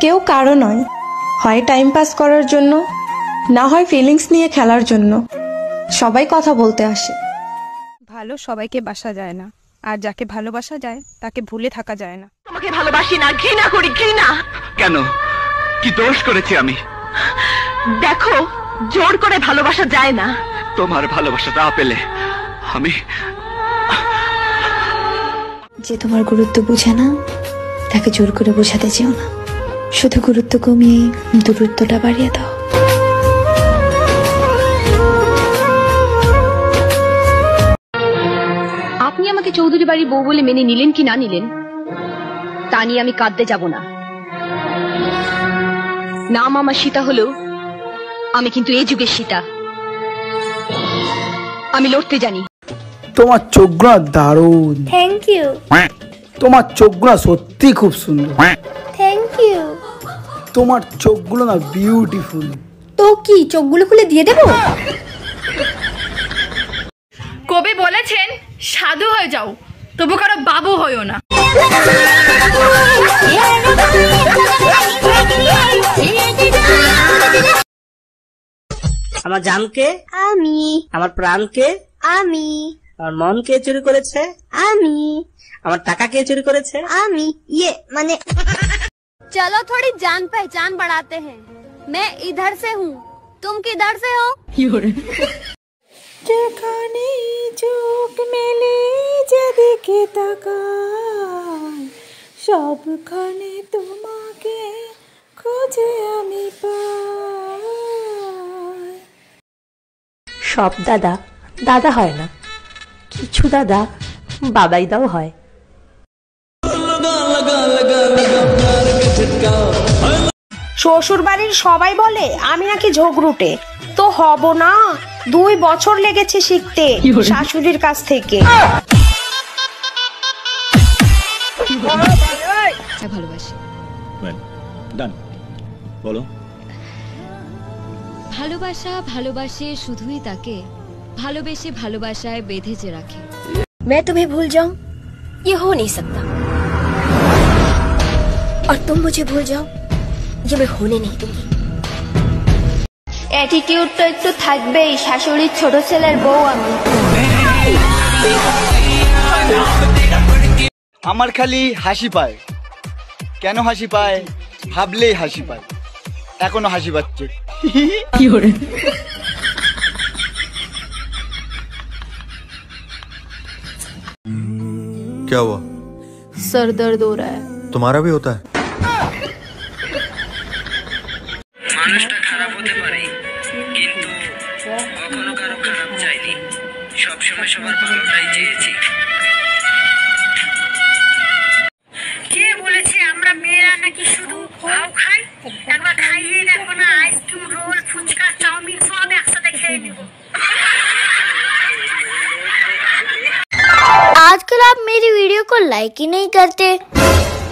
কেউ কারো নয়, হয় টাইম পাস করার জন্য, না হয় ফিলিংস নিয়ে খেলার জন্য। সবাই কথা বলতে আসে। ভালো সবাইকে বাসা যায় না, আর যাকে ভালোবাসা যায় তাকে ভুলে থাকা যায় না। তোমাকে ভালোবাসি না, ঘৃণা করি, ঘৃণা। কেন? কি দোষ করেছি আমি? দেখো, জোর করে ভালোবাসা যায় না। তোমার ভালোবাসা না পেলে আমি যে তোমার গুরুত্ব বুঝে না তাকে জোর করে বোঝাতে চেও না, শুধু গুরুত্ব কমিয়ে দূরত্বটা বাড়িয়ে দাও। আপনি আমাকে চৌধুরী বাড়ির বউ বলে মেনে নিলেন কি না নিলেন তা নিয়ে আমি কাঁদতে যাব না। নাম আমার সীতা হলো, আমি কিন্তু এই যুগের সীতা। আমি লড়তে জানি। তোমার চোখগুলো দারুণ। Thank you. তোমার চোখগুলো সত্যি খুব সুন্দর। Thank you. তোমার চোখগুলো না বিউটিফুল। তো কি চোখগুলো খুলে দিয়ে দেবো? কবি বলেছেন সাধু হয়ে যাও, তবু কারো বাবু হইও না। আমার জানকে আমি, আমার প্রাণকে আমি, আমার মন কে চুরি করেছে? আমি, আমার টাকা কে চুরি করেছে? আমি। মানে चलो थोड़ी जान पहचान बढ़ाते हैं। मैं इधर से हूँ, तुम किधर से हो? যেখানে চোখ মেলে যেদিকে তাকাই, সবখানে তোমাকে খুঁজে আমি পাই। সব দাদা দাদা হয় না, কিছু দাদা বাবাই দাও হয়। শ্বশুর বাড়ির সবাই বলে আমি নাকি ঝগড়ুটে, তো হব না। 2 বছর লেগেছে শিখতে শাশুড়ির কাছ থেকে। ভালোবাসি। বলো। ভালোবাসা ভালোবাসে শুধুই তাকে ভালোবেসে ভালোবাসায় বেঁধেছে রাখে। मैं तुम्हें भूल जाऊं ये हो नहीं सकता, और तुम मुझे भूल जाओ ये मैं होने नहीं दूंगी। অ্যাটিটিউড তো একটু থাকবেই, শাশুড়ির ছোট ছেলের বউ আমি। আমার খালি হাসি পায়। কেন হাসি পায়? ভাবলেই হাসি পায়। এখনো হাসি পাচ্ছে। কি করে? क्या हुआ? सर दर्द हो रहा है। तुम्हारा भी होता है? মানুষটা খারাপ হতে পারে, কিন্তু কখনো কারো খারাপ চাইনি। সবসময় সবার ভালোটাই চেয়েছি। কে বলেছে আমরা মেয়েরা নাকি শুধু ভাও খাই? একবার খাইয়ে দেখো না, আইসক্রিম, রোল, ফুচকা, চাউমিন সব একসাথে খেয়ে নিব। आजकल आप मेरी वीडियो को लाइक ही नहीं करते,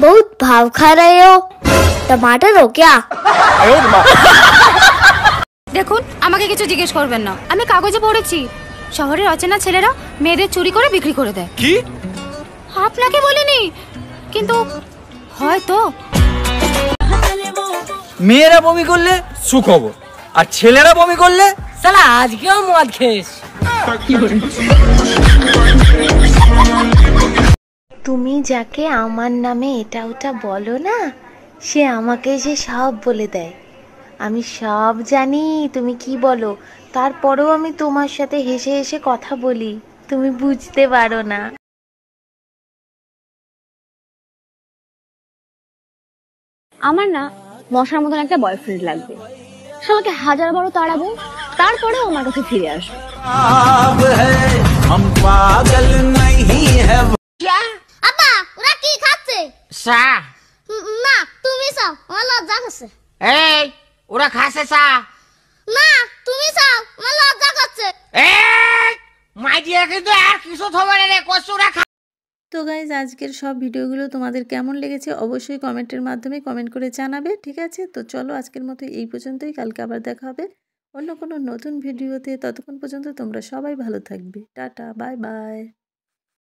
बहुत भाव खा रहे हो। टमाटर हो क्या? দেখুন, আমাকে কিছু জিজ্ঞেস করবেন না। আমি কাগজে পড়েছি শহরের অচেনা ছেলেরা মেয়েদের চুরি করে বিক্রি করে দেয়। কি? আপনাকে বলিনি, কিন্তু হয়তো। মেয়েরা বমি করলে সুখবর, আর ছেলেরা বমি করলে শালা আজকেও মদ খেয়েছ। তুমি যাকে আমার নামে এটা ওটা বলো না, সে আমাকে এসে সব বলে দেয়। আমি সব জানি তুমি কি বলো, তারপরেও আমি তোমার সাথে হেসে হেসে কথা বলি, তুমি বুঝতে পারো না। আমার না মশার মতন একটা বয়ফ্রেন্ড লাগবে, আমাকে 1000 বারও তাড়াবো, তারপরেও আমার কাছে ফিরে আসবে। আব্বা, ওরা কি খাচ্ছে? চা। না, তুমি চাও, আমার লজ্জা করছে। এই ওরা খাসে চা। না, তুমি চাও, আমার লজ্জা করছে। এই মাই দিয়া কিন্তু আর কিছু হবে না রে, কচুরা খা। তো গাইজ, আজকের সব ভিডিওগুলো তোমাদের কেমন লেগেছে অবশ্যই কমেন্টের মাধ্যমে কমেন্ট করে জানাবে, ঠিক আছে? তো চলো আজকের মতো এই পর্যন্তই, কালকে আবার দেখা হবে অন্য কোনো নতুন ভিডিওতে। ততক্ষণ পর্যন্ত তোমরা সবাই ভালো থাকবে। Tata, bye bye.